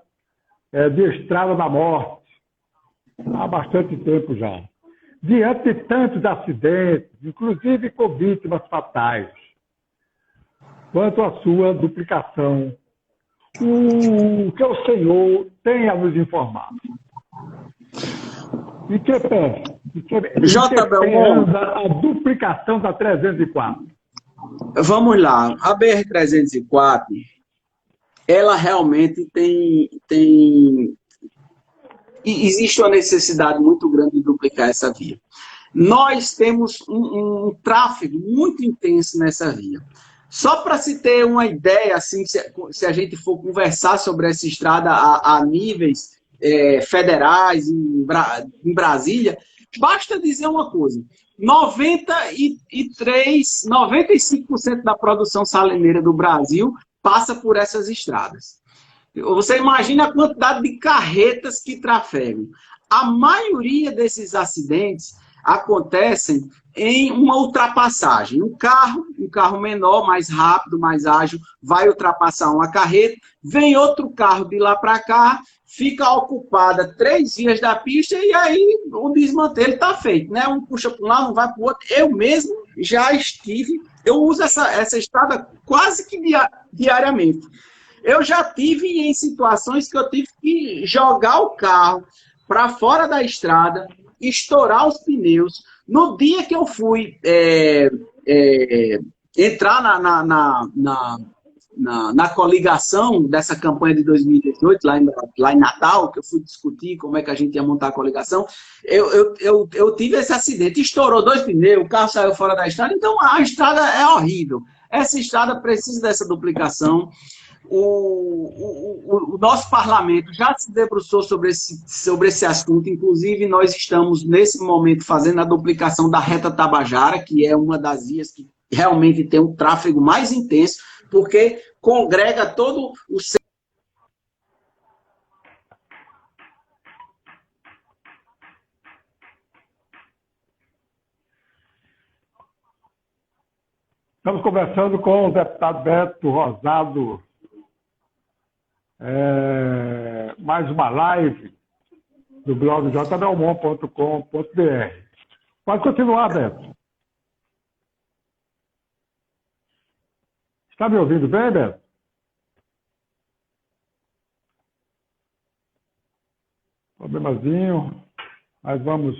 Speaker 4: de Estrada da Morte há bastante tempo já. Diante de tantos acidentes, inclusive com vítimas fatais, quanto à sua duplicação, o que o senhor tem a nos informar? E que pede? A duplicação da 304?
Speaker 3: Vamos lá. A BR-304, ela realmente existe uma necessidade muito grande de duplicar essa via. Nós temos um tráfego muito intenso nessa via. Só para se ter uma ideia, assim, se a gente for conversar sobre essa estrada a níveis federais, em Brasília, basta dizer uma coisa: 95% da produção salineira do Brasil passa por essas estradas. Você imagina a quantidade de carretas que trafegam. A maioria desses acidentes acontecem em uma ultrapassagem. Um carro menor, mais rápido, mais ágil, vai ultrapassar uma carreta, vem outro carro de lá para cá, fica ocupada 3 vias da pista e aí o desmantelo está feito, né? Um puxa para um lado, um vai para o outro. Eu mesmo já eu uso essa estrada quase que diariamente. Eu já tive em situações que eu tive que jogar o carro para fora da estrada, estourar os pneus. No dia que eu fui entrar na coligação dessa campanha de 2018, lá em Natal, que eu fui discutir como é que a gente ia montar a coligação, eu tive esse acidente, estourou 2 pneus, o carro saiu fora da estrada, então a estrada é horrível. Essa estrada precisa dessa duplicação. O nosso parlamento já se debruçou sobre esse assunto, inclusive nós estamos nesse momento fazendo a duplicação da reta Tabajara, que é uma das vias que realmente tem um tráfego mais intenso, porque congrega todo o...
Speaker 4: Estamos conversando com o deputado Beto Rosado. Mais uma live do blog jbelmont.com.br. Pode continuar, Beto. Está me ouvindo bem, Beto? Problemazinho, mas vamos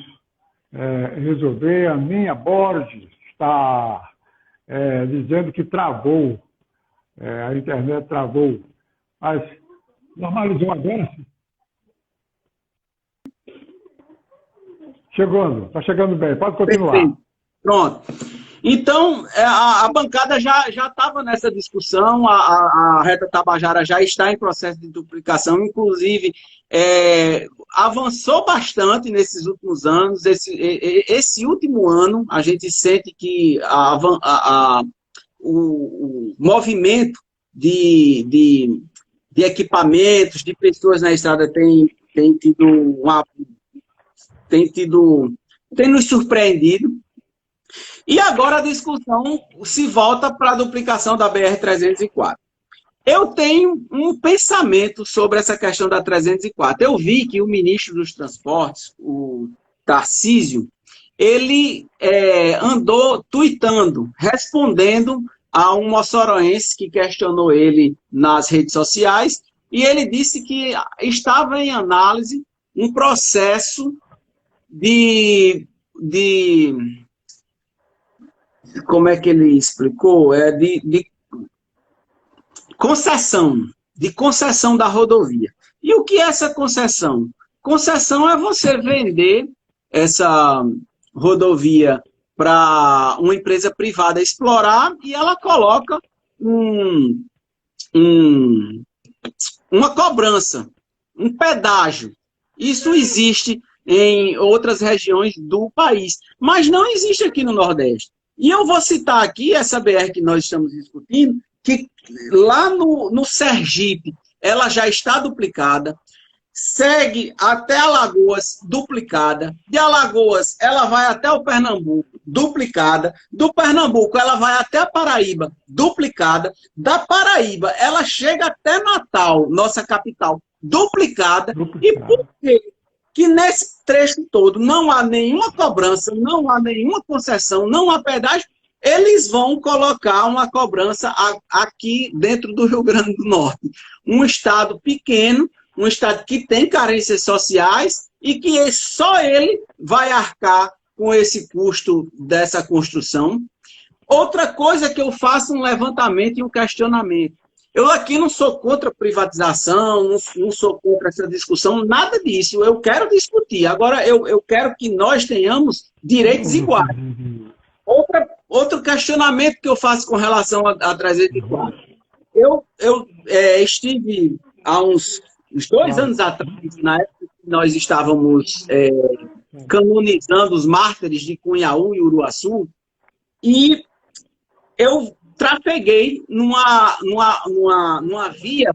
Speaker 4: resolver. A minha Borges está dizendo que travou, a internet travou, mas normalizou agora? Está chegando bem, pode continuar.
Speaker 3: Perfeito. Pronto. Então, a bancada já estava nessa discussão, a reta Tabajara já está em processo de duplicação, inclusive avançou bastante nesses últimos anos. Esse último ano, a gente sente que o movimento de equipamentos, de pessoas na estrada tem nos surpreendido. E agora a discussão se volta para a duplicação da BR-304. Eu tenho um pensamento sobre essa questão da 304. Eu vi que o ministro dos Transportes, o Tarcísio, ele andou tuitando, respondendo a um moçoroense que questionou ele nas redes sociais, e ele disse que estava em análise um processo de como é que ele explicou? De concessão da rodovia. E o que é essa concessão? Concessão é você vender essa rodovia para uma empresa privada explorar e ela coloca uma cobrança, um pedágio. Isso existe em outras regiões do país, mas não existe aqui no Nordeste. E eu vou citar aqui essa BR que nós estamos discutindo, que lá no Sergipe ela já está duplicada, segue até Alagoas, duplicada, de Alagoas ela vai até o Pernambuco, duplicada, do Pernambuco ela vai até a Paraíba, duplicada, da Paraíba ela chega até Natal, nossa capital, duplicada. E por quê? Que nesse trecho todo não há nenhuma cobrança, não há nenhuma concessão, não há pedágio, eles vão colocar uma cobrança aqui dentro do Rio Grande do Norte. Um estado pequeno, um estado que tem carências sociais e que só ele vai arcar com esse custo dessa construção. Outra coisa que eu faço um levantamento e um questionamento. Eu aqui não sou contra a privatização, não sou contra essa discussão, nada disso. Eu quero discutir. Agora, eu quero que nós tenhamos direitos iguais. Outro questionamento que eu faço com relação a 304. Eu estive há uns 2 anos atrás, na época que nós estávamos canonizando os mártires de Cunhaú e Uruaçu, e eu trafeguei numa via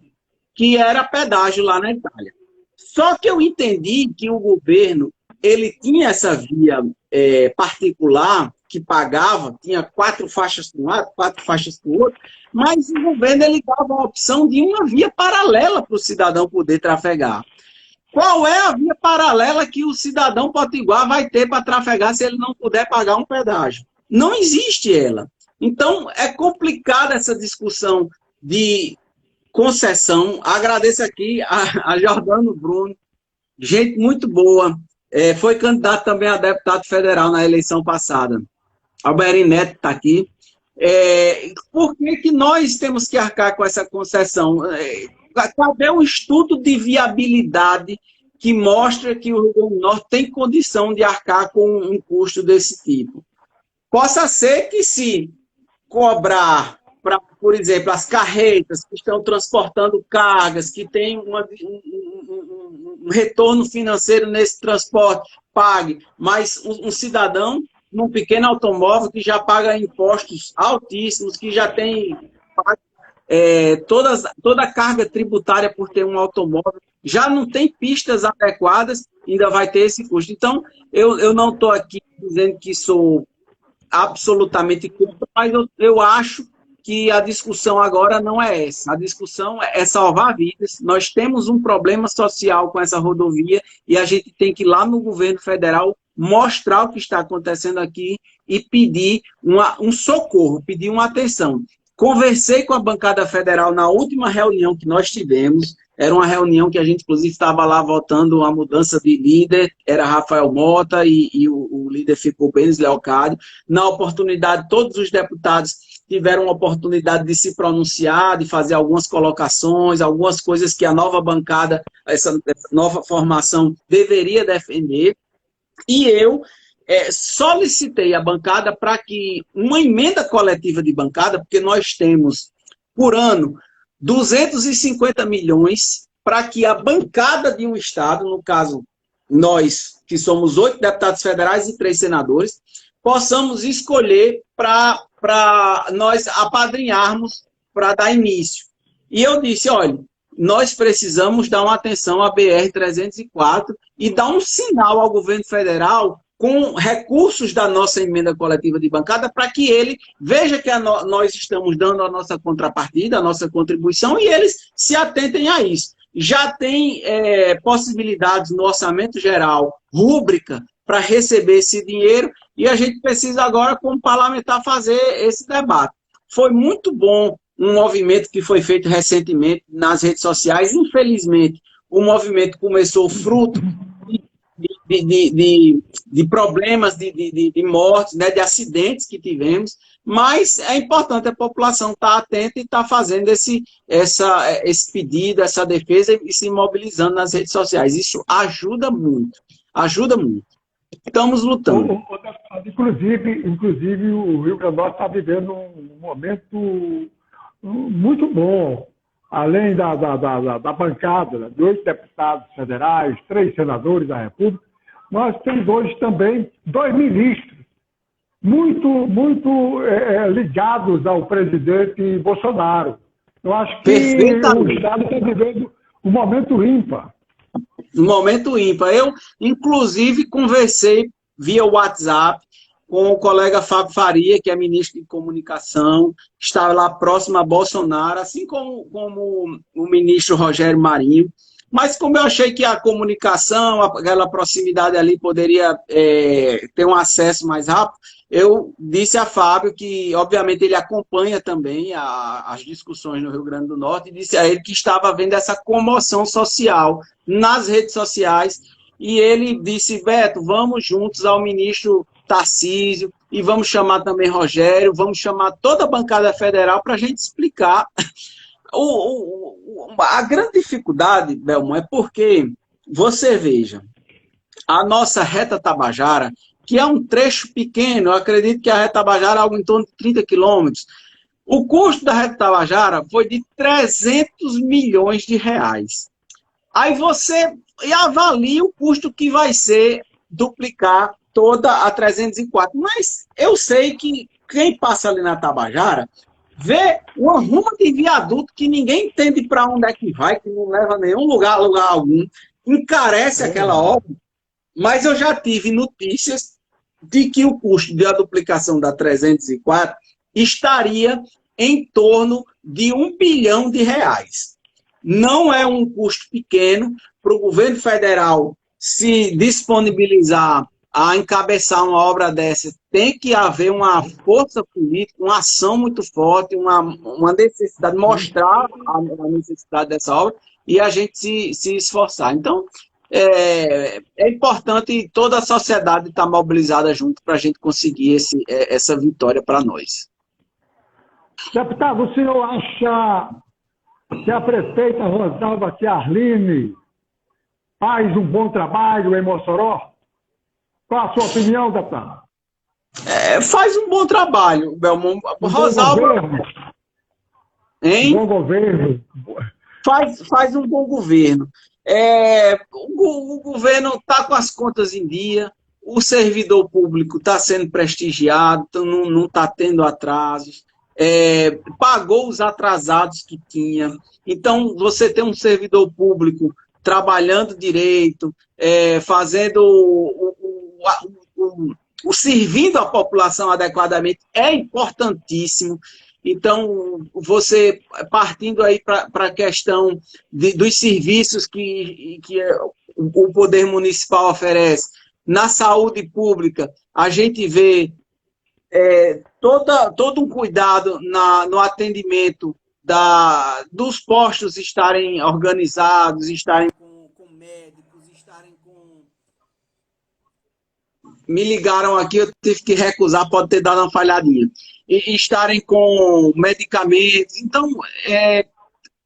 Speaker 3: que era pedágio lá na Itália. Só que eu entendi que o governo ele tinha essa via particular que pagava, tinha 4 faixas para um lado, 4 faixas para o outro, mas o governo ele dava a opção de uma via paralela para o cidadão poder trafegar. Qual é a via paralela que o cidadão potiguar vai ter para trafegar se ele não puder pagar um pedágio? Não existe ela. Então, é complicada essa discussão de concessão. Agradeço aqui a Jordano Bruno, gente muito boa. Foi candidato também a deputado federal na eleição passada. Alberi Neto está aqui. Por que nós temos que arcar com essa concessão? Cadê um estudo de viabilidade que mostra que o Rio Grande do Norte tem condição de arcar com um custo desse tipo? Possa ser que se cobrar, por exemplo, as carretas que estão transportando cargas, que tem um retorno financeiro nesse transporte, pague, mas um cidadão num pequeno automóvel que já paga impostos altíssimos, que já tem toda a carga tributária por ter um automóvel, já não tem pistas adequadas, ainda vai ter esse custo. Então, eu não estou aqui dizendo que sou absolutamente contra, mas eu acho que a discussão agora não é essa. A discussão é salvar vidas. Nós temos um problema social com essa rodovia e a gente tem que ir lá no governo federal mostrar o que está acontecendo aqui e pedir um socorro, pedir uma atenção. Conversei com a bancada federal na última reunião que nós tivemos. Era uma reunião que a gente, inclusive, estava lá votando a mudança de líder, era Rafael Mota e o líder ficou Benes Leocádio. Na oportunidade, todos os deputados tiveram a oportunidade de se pronunciar, de fazer algumas colocações, algumas coisas que a nova bancada, essa nova formação deveria defender. E eu solicitei à bancada para que uma emenda coletiva de bancada, porque nós temos, por ano, 250 milhões para que a bancada de um estado, no caso, nós, que somos 8 deputados federais e 3 senadores, possamos escolher para nós apadrinharmos para dar início. E eu disse, olha, nós precisamos dar uma atenção à BR-304 e dar um sinal ao governo federal com recursos da nossa emenda coletiva de bancada, para que ele veja que nós estamos dando a nossa contrapartida, a nossa contribuição, e eles se atentem a isso. Já tem possibilidades no orçamento geral, rúbrica, para receber esse dinheiro, e a gente precisa agora, como parlamentar, fazer esse debate. Foi muito bom um movimento que foi feito recentemente nas redes sociais. Infelizmente, o movimento começou fruto de problemas, de mortes, né, de acidentes que tivemos, mas é importante a população estar atenta e estar fazendo esse pedido, essa defesa e se mobilizando nas redes sociais. Isso ajuda muito, ajuda muito. Estamos lutando.
Speaker 4: Inclusive o Rio Grande do Norte está vivendo um momento muito bom, além da bancada, né, de 8 deputados federais, 3 senadores da República. Nós temos hoje também 2 ministros muito ligados ao presidente Bolsonaro. Eu acho que o Estado está vivendo um momento ímpar.
Speaker 3: Um momento ímpar. Eu, inclusive, conversei via WhatsApp com o colega Fábio Faria, que é ministro de Comunicação, que está lá próximo a Bolsonaro, assim como o ministro Rogério Marinho. Mas como eu achei que a comunicação, aquela proximidade ali poderia ter um acesso mais rápido, eu disse a Fábio que, obviamente, ele acompanha também as discussões no Rio Grande do Norte, e disse a ele que estava havendo essa comoção social nas redes sociais, e ele disse: Beto, vamos juntos ao ministro Tarcísio, e vamos chamar também Rogério, vamos chamar toda a bancada federal para a gente explicar. A grande dificuldade, Belmont, é porque, você veja, a nossa reta Tabajara, que é um trecho pequeno, eu acredito que a reta Tabajara é algo em torno de 30 quilômetros, o custo da reta Tabajara foi de 300 milhões de reais. Aí você avalia o custo que vai ser duplicar toda a 304. Mas eu sei que quem passa ali na Tabajara vê uma ruma de viaduto que ninguém entende para onde é que vai, que não leva a nenhum lugar algum, encarece aquela obra, mas eu já tive notícias de que o custo da duplicação da 304 estaria em torno de R$1 bilhão. Não é um custo pequeno para o governo federal se disponibilizar a encabeçar uma obra dessa. Tem que haver uma força política, uma ação muito forte, uma necessidade, mostrar a necessidade dessa obra e a gente se esforçar. Então, é importante toda a sociedade estar mobilizada junto para a gente conseguir essa vitória para nós.
Speaker 4: Deputado, o senhor acha que a prefeita Rosalba Ciarline faz um bom trabalho em Mossoró? Qual a sua opinião, deputado?
Speaker 3: Faz um bom trabalho, Belmont. Rosalba...
Speaker 4: Um bom governo.
Speaker 3: Faz um bom governo. O governo está com as contas em dia, o servidor público está sendo prestigiado, não está tendo atrasos, pagou os atrasados que tinha. Então, você tem um servidor público trabalhando direito, fazendo servindo a população adequadamente, é importantíssimo. Então, você partindo aí para a questão dos serviços que o Poder Municipal oferece, na saúde pública, a gente vê todo um cuidado no atendimento dos postos estarem organizados, estarem com médicos, estarem com... Me ligaram aqui, eu tive que recusar, pode ter dado uma falhadinha. E estarem com medicamentos. Então,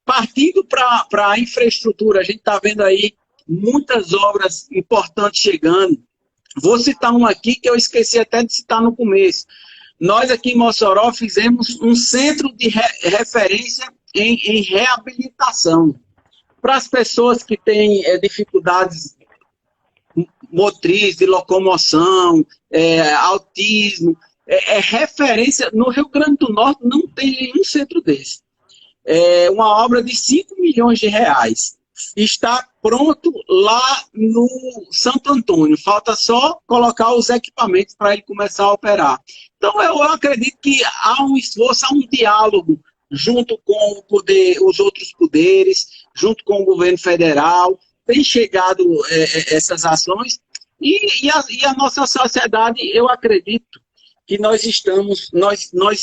Speaker 3: partindo para a infraestrutura, a gente está vendo aí muitas obras importantes chegando. Vou citar uma aqui que eu esqueci até de citar no começo. Nós aqui em Mossoró fizemos um centro de referência em reabilitação para as pessoas que têm dificuldades motriz, de locomoção, autismo. Referência. No Rio Grande do Norte não tem nenhum centro desse. Uma obra de 5 milhões de reais. Está pronto lá no Santo Antônio. Falta só colocar os equipamentos para ele começar a operar. Então, eu acredito que há um esforço, há um diálogo junto com o poder, os outros poderes, junto com o governo federal. Tem chegado essas ações e a nossa sociedade, eu acredito que nós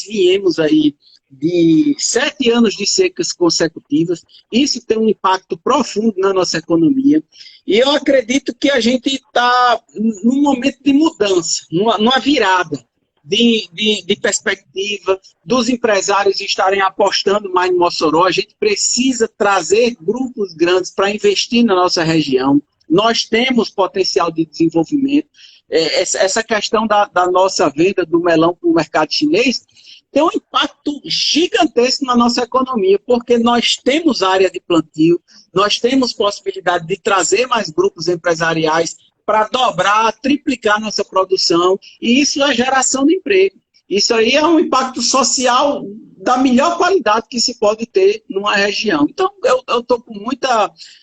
Speaker 3: viemos aí de 7 anos de secas consecutivas. Isso tem um impacto profundo na nossa economia. E eu acredito que a gente está num momento de mudança, numa virada de perspectiva, dos empresários estarem apostando mais em Mossoró. A gente precisa trazer grupos grandes para investir na nossa região. Nós temos potencial de desenvolvimento. Essa questão da nossa venda do melão para o mercado chinês tem um impacto gigantesco na nossa economia, porque nós temos área de plantio, nós temos possibilidade de trazer mais grupos empresariais para dobrar, triplicar nossa produção, e isso é geração de emprego. Isso aí é um impacto social da melhor qualidade que se pode ter numa região. Então, eu estou com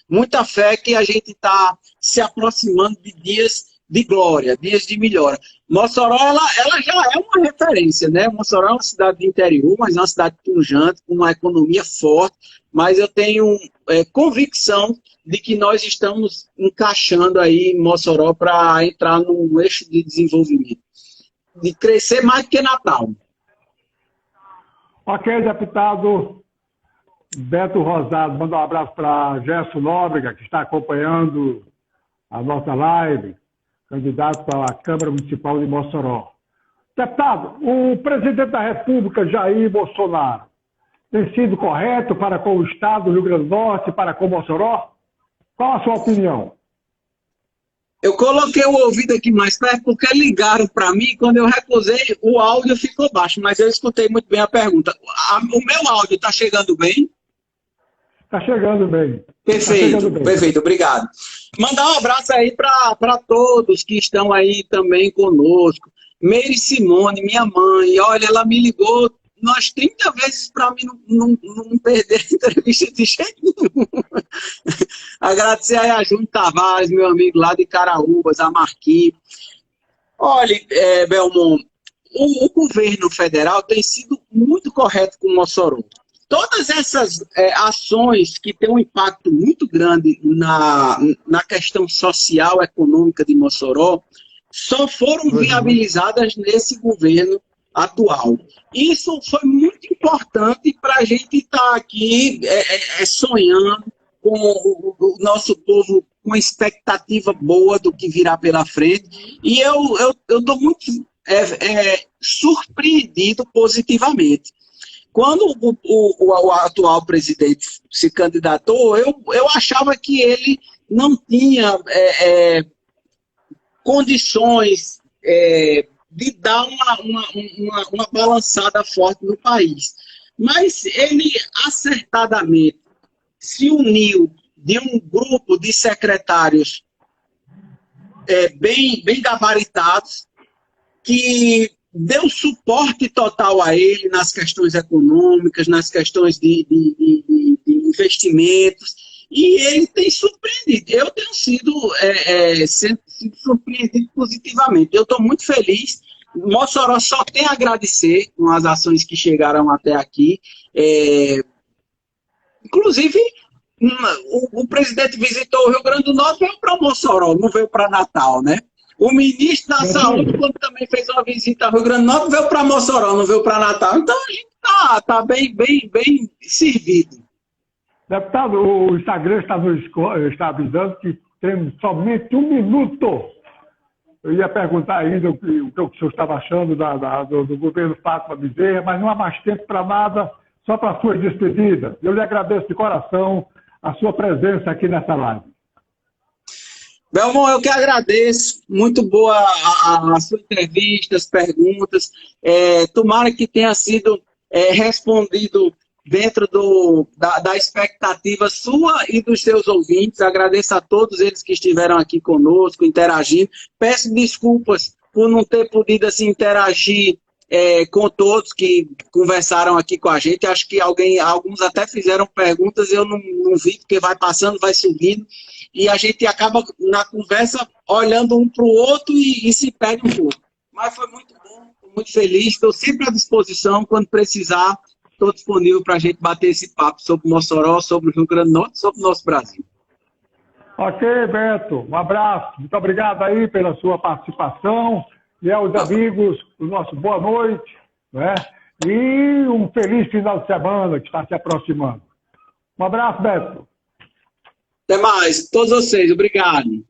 Speaker 3: muita fé que a gente está se aproximando de dias de glória, dias de melhora. Mossoró, ela já é uma referência, né? Mossoró é uma cidade de interior, mas é uma cidade pujante, com uma economia forte, mas eu tenho convicção de que nós estamos encaixando aí Mossoró para entrar num eixo de desenvolvimento, de crescer mais do que Natal.
Speaker 4: Ok, deputado Beto Rosado, manda um abraço para Gerson Nóbrega, que está acompanhando a nossa live, candidato para a Câmara Municipal de Mossoró. Deputado, o presidente da República, Jair Bolsonaro, tem sido correto para com o Estado do Rio Grande do Norte, para com Mossoró? Qual a sua opinião?
Speaker 3: Eu coloquei o ouvido aqui mais perto porque ligaram para mim, quando eu recusei, o áudio ficou baixo, mas eu escutei muito bem a pergunta. O meu áudio está chegando bem?
Speaker 4: Está chegando bem.
Speaker 3: Perfeito, perfeito, obrigado. Mandar um abraço aí para todos que estão aí também conosco. Meire Simone, minha mãe, olha, ela me ligou umas 30 vezes para mim não perder a entrevista de jeito nenhum. Agradecer aí a Júnior Tavares, meu amigo lá de Caraúbas, a Marquinhos. Olha, Belmont, o governo federal tem sido muito correto com o Mossoró. Todas essas ações que têm um impacto muito grande na questão social, econômica de Mossoró, só foram viabilizadas nesse governo atual. Isso foi muito importante para a gente estar aqui sonhando com o nosso povo com expectativa boa do que virá pela frente. E eu estou muito surpreendido positivamente. Quando o atual presidente se candidatou, eu achava que ele não tinha condições de dar uma balançada forte no país. Mas ele acertadamente se uniu de um grupo de secretários bem gabaritados, que deu suporte total a ele nas questões econômicas, nas questões de investimentos, e ele tem surpreendido. Eu tenho sido surpreendido positivamente. Eu estou muito feliz. Mossoró só tem a agradecer com as ações que chegaram até aqui. Inclusive, o presidente visitou o Rio Grande do Norte, veio para Mossoró, não veio para Natal, né? O ministro da Saúde, quando também fez uma visita ao Rio Grande do Norte, veio para Mossoró, não veio para Natal. Então, a gente está bem servido.
Speaker 4: Deputado, o Instagram está avisando que temos somente 1 minuto. Eu ia perguntar ainda o que o senhor estava achando do governo Fátima Bezerra, mas não há mais tempo para nada, só para as suas despedidas. Eu lhe agradeço de coração a sua presença aqui nessa live.
Speaker 3: Belmont, eu que agradeço. Muito boa a sua entrevista, as perguntas. Tomara que tenha sido respondido dentro da expectativa sua e dos seus ouvintes. Agradeço a todos eles que estiveram aqui conosco, interagindo. Peço desculpas por não ter podido assim, interagir com todos que conversaram aqui com a gente. Acho que alguns até fizeram perguntas, eu não vi, porque vai passando, vai subindo. e a gente acaba na conversa olhando um para o outro e se perde um pouco. Mas foi muito bom, muito feliz, estou sempre à disposição, quando precisar, estou disponível para a gente bater esse papo sobre Mossoró, sobre o Rio Grande do Norte, sobre o nosso Brasil.
Speaker 4: Ok, Beto, um abraço. Muito obrigado aí pela sua participação. E aos amigos, o nosso boa noite, né? E um feliz final de semana que está se aproximando. Um abraço, Beto.
Speaker 3: Até mais, todos vocês, obrigado.